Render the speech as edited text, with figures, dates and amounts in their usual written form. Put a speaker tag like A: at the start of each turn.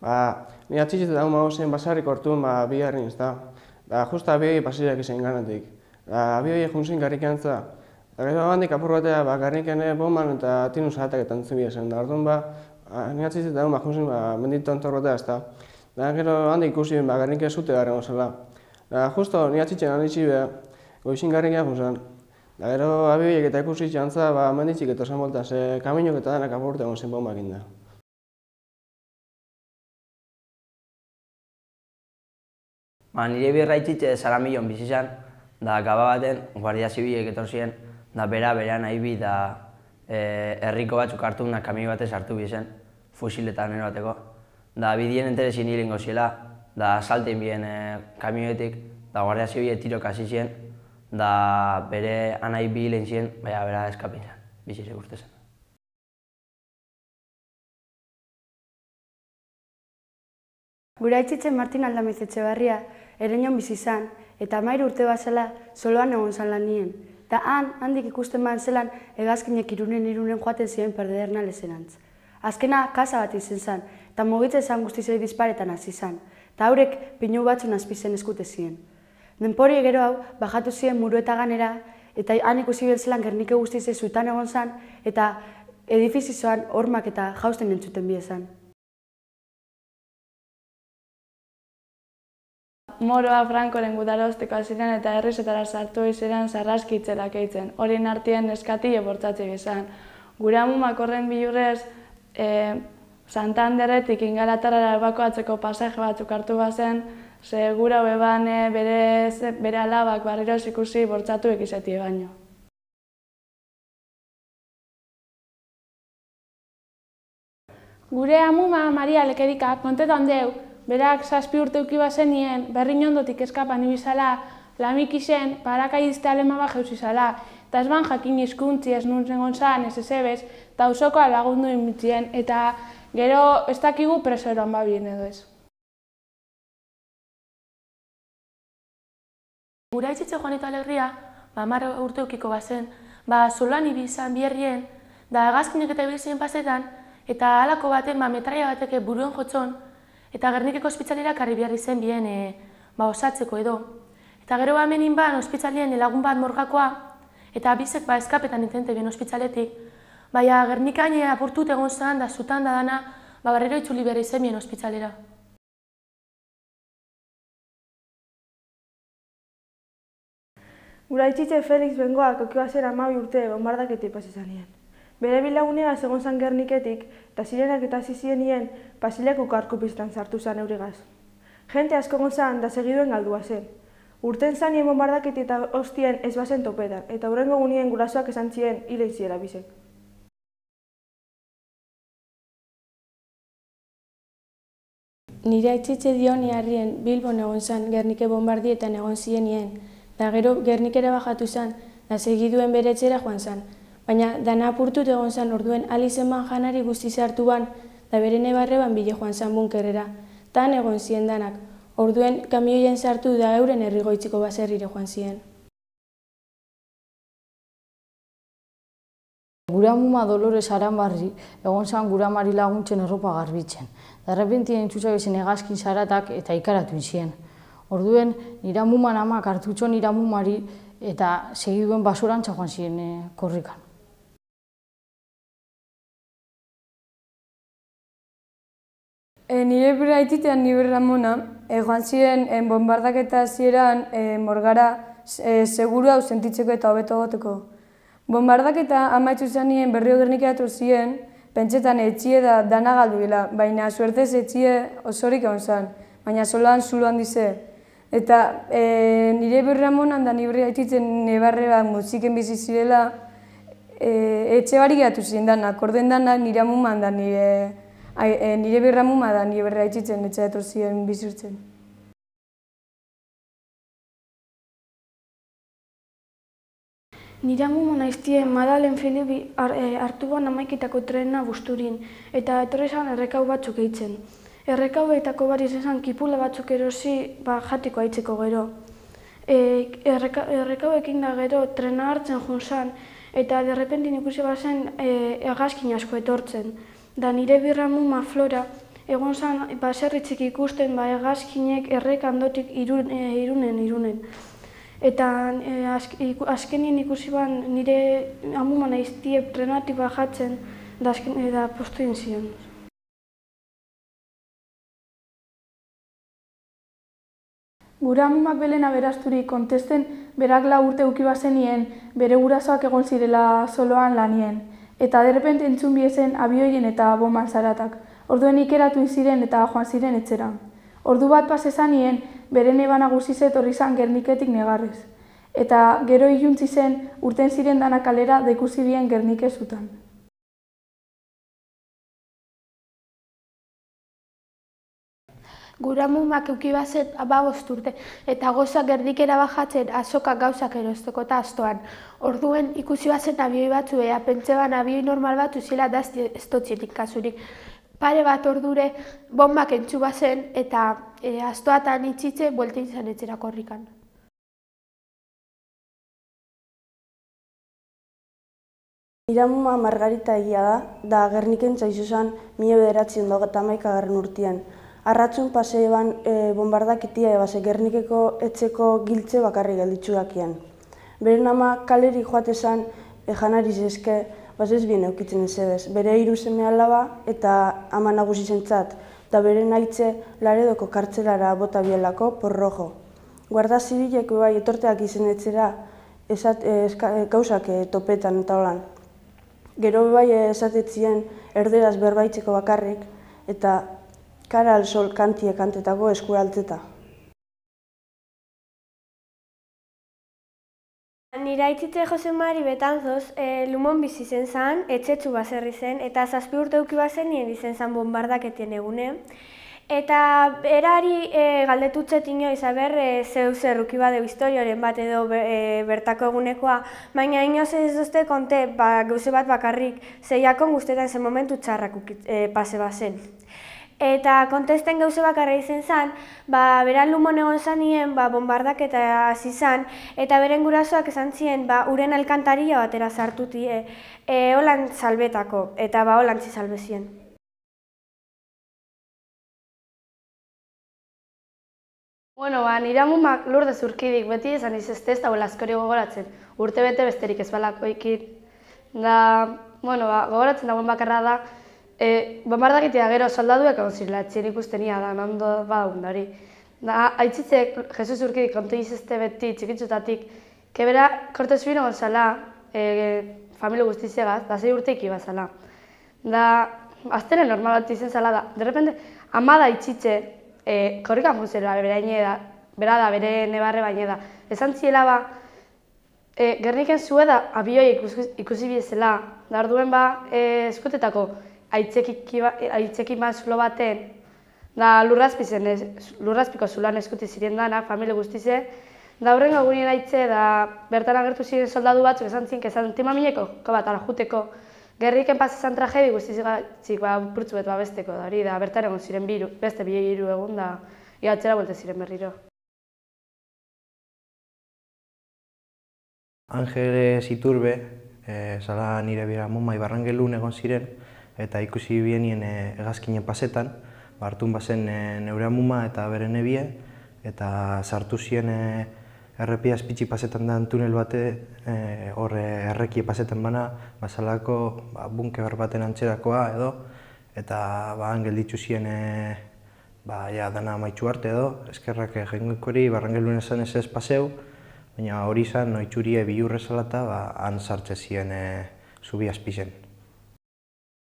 A: Ni atxitxetu dago magozen basarrik ortun bi harrin, ez da. Justa bi hori pasileak izan ganatik. Bi hori junzin garrikantza. Gero handik apur batea garrikene bomban eta tinu zahataketan zubia zen. Orduan ni atxitxetu dago junzin menditu antor batea, ez da. Gero handik ikusi garrike zute garen gozela. Justo ni atxitxen handitzi beha, goizin garrikia junzan. Gero abi horiek eta ikusi txantza menditzik eta zen bolta, ze kaminok eta denak apurte egon zen bombak inda.
B: Nire birra itxitxe Saramillon bizi zen, da gaba baten guardia zibilek etorzien, da berean nahi da herriko batzuk hartu da kamio batez hartu bizen, fusiletan eroateko. Da bidien enterezin hilingo ziela, da salten bien kamioetik, da guardia zibilek tirok hasi zien, da bere anai bi hilen zien, baina bera eskapin zen, bizi segurte zen.
C: Gure aitzitzen Martin Aldamiz Etxebarria Ereñon bizi zan, eta 13 urte bazela soloan egon zan lanien. Eta handik ikusten ban zelan hegazkinek irunen joaten ziren perdederna lezenantz. Azkena kasa bat izen zan, eta mugitzen zan guztizei disparetan hasi zan, eta haurek pinu batzun azpizen eskute ziren. Denpori gero hau, bajatu ziren Muruetaganera, eta han ikusi behar zelan Gernike guztizei zuetan egon zan, eta edifizizoan hormak eta jausten entzuten biezan.
D: Moroa Frankoren gudarozteko aziren eta herrizetara sartu iziren sarraskitzelak eitzen. Horien artien eskatile bortzatze izan. Gure amumak horren bilurrez, Santanderretik Ingalaterrara ebakuatzeko pasaje batzuk hartu bazen, ze gura beban bere alabak barriroz ikusi bortzatu ekizetie baino.
E: Gure amuma Maria Lekerikak kontetan deu, berak 7 urte uki bazenien, Berriñondotik eskapan ibizala, lamik izen, parakaizte alema bat jeuzizala, eta ez ban jakin hizkuntzi ez nun zengon zan, ez ezebez, eta auzokoa lagundu inbitzien, eta gero ez dakigu preso eroan babien edo ez.
F: Gure aitzitze Juanito Alegria, 10 urte ukiko bazen, soloan ibizan biherrien, da hegazkinek eta ibilzien pasetan, eta halako baten metraia bateke buruen jotzon, eta Gernikeko ospitzalera karri behar izen bien osatzeko edo. Eta gero hemenin ban ospitzalien lagun bat morgakoa, eta bizek eskapetan intente bien ospitzaletik, baina Gernikain apurtut egon zan, da zutan da dana, barrero itzuli behar izen bien ospitzalera.
D: Gura aitzitze Felix Bengoak okioa zer 12 urte bombardaketi pasizanien. Bere bilagunea segon zan Gerniketik, eta zirenak eta zizienien pasileko karkupistan sartu zan eurigaz. Jente asko gonzan da segiduen galdua zen. Urten zanien bombardaketi eta hostien ez bazen topetan, eta hurrengo gunien gurasoak esan zien hilen ziela bizek.
E: Nire aitzitze Dioni Harrien Bilbon egon zan Gernike bombardietan egon zienien, da gero Gernikera bajatu zan, da segiduen bere etxera joan zan. Baina dana apurtut egon zan orduen alizen ban janari guztiz hartu ban, da bere nebarreban bile joan zan bunkerrera. Tan egon zien danak, orduen kamioien sartu da euren herrigoitziko baserrire joan zien.
G: Gure amuma Dolores Aranbarri egon zan gure amari laguntzen erropa garbitzen. Derrepentien entzutza bezen hegazkin zaratak eta ikaratu izien. Orduen nire amuman amak hartutxon nire amumari eta segiduen basorantza joan ziren korrikan.
D: Nire bera aititean nire Ramona, joan ziren bombardaketa zieran morgara seguru hau sentitzeko eta hobeto goteko. Bombardaketa amaitzu zanien berrio Gernikatu zien, pentsetan etxie da dana galduela, baina suertez etxie osorik egon zan, baina solan zulo handize. Eta nire bera Ramonan da nire aititzen nebarre bat musiken bizi zirela, etxe barik gatu ziren danak, orden danak nire amuman da nire berra muma da nire berra itxitzen etxe etorzien bizurtzen.
C: Nire amuma naiztie Madalen Filipi hartu ban amaikitako trena busturin, eta etorri zan errekau batzuk eitzen. Errekauetako bariz esan kipula batzuk erosi jatiko aitzeko gero. Errekauekin da gero trena hartzen jun zan, eta derrepentin ikusi bazen hegazkin asko etortzen. Da nire birra muma Flora egon zan baserritzik ikusten hegazkinek errek handotik irunen. Eta azkenien ikusi ban nire amuman aiztie trenatik bajatzen da postu egin zion.
F: Gure amumak belena berazturik kontesten berak 4 urte uki bazenien bere gurasoak egon zirela soloan lanien. Eta derrepente entzun biezen abioien eta bomban zaratak. Orduen ikeratu ziren eta joan ziren etxera. Ordu bat pasezanien bere neba nagusiz etorri zan Gerniketik negarrez. Eta gero iluntzi zen urten ziren dana kalera da ikusi bien Gernike zutan.
H: Gure amumak euki bazen 15 urte eta goza Gernikera bajatzen azokak gauzak erosteko eta astoan. Orduen ikusi bazen abioi batzu pentseban abioi normal bat uzila dazti ez dotxetik kasurik. Pare bat ordure bombak entzu bazen eta astoatan itxitze bueltein zan etxerako horrikan.
I: Nire amuma Margarita egia da Gerniken zaizu zan 1991 urtean. Arratzun pase eban bombardaketia ebase Gernikeko etxeko giltze bakarri gelditzu dakien. Beren ama kaleri joate zan janari zezke, ez bien eukitzen ezebez. Bere 3 seme alaba eta ama nagusi zentzat, eta beren aitze Laredoko kartzelara bota bielako porrojo. Guarda zibilek bai etorteak izen etxera gauzak topetan eta holan. Gero bai esatetzien erderaz berbaitzeko bakarrik eta Kara al sol kantie kantetako eskura altzeta.
J: Nire aitzitze Jose Mari Betanzoz Lumon bizi zen zan, etxetxu baserri zen, eta 7 urte uki bazen nien izen zan bombardaketien egune. Eta berari galdetutxet inoiz, zeu zer uki badeu historioren bat edo bertako egunekoa, baina inoz ez duzte konte gauze bat bakarrik, zeiakon guztetan zen momentu txarrak pase bazen. Eta kontesten gauze bakarra izen zan, beran Lumon egon zanien bombardaketa hasi zan, eta beren gurasoak esan zien uren alkantaria batera sartuti holan salbetako, eta holan salbezien.
C: Nire amumak Lourdes Urkidik beti esan izazte ez da askori gogoratzen, urte bete besterik ez balako ikin. Gogoratzen dagoen bakarra da, bombardaketia gero soldaduek egon zirela etxien ikustenia da, nando badagun da hori. Aitzitzek Jesus Urkidik kontu izazte beti txikitzutatik, kebera Kortez Fino gonzala familio guztizegaz, da 6 urte iki bazala. Aztene normal bat izen zala da, derrepende ama da itxitze, korrikan funzela bera da, bere nebarre baina da. Esan ziela Gerniken zue da abioi ikusi biezela, da orduen eskutetako aitzekin bat zulo baten, da lurrazpiko zulan eskuti ziren danak, familie guztize, da horren gagunien aitze, da bertan agertu ziren soldadu batzuk esan zin, kezan timamineko, bat alajuteko, Gerniken pasezan tragedi guztizik purtzu bet besteko da hori, da bertan egon ziren beste 2-3 egun, da igatzera buelte ziren berriro.
K: Angeles Iturbe, zala nire bera amuma Ibarrangelun egon ziren, eta ikusi bienien hegazkinen pasetan, hartun bazen neure amuma eta bere nebie, eta sartu ziren errepia espitxi pasetan den tunel bate, horre errekie pasetan bana, bazalako bunker baten antzerakoa edo, eta han gelditzu ziren dana maitxu arte edo, eskerrak jengoikori Ibarrangelun esan ez paseu, baina hori izan, noitxurie bilurrezala eta han sartze ziren zubi azpizen.